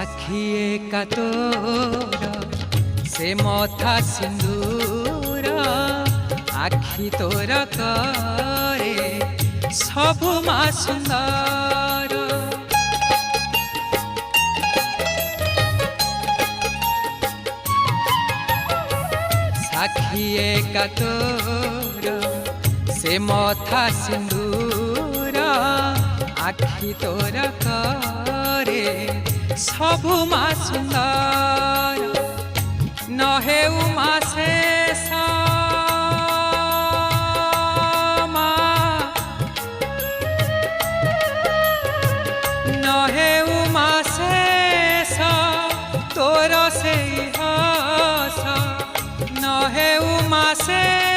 साखिए का तोर से मथा सिंदूर आखि तोर करे सबु मा सुंदर। साखिए का तोर से मथा सिंदूर आखि तोर करे सबु मा सुंदर। नहे उमा शेष नहे उमा शेष तोर से हस नहे उमा शेष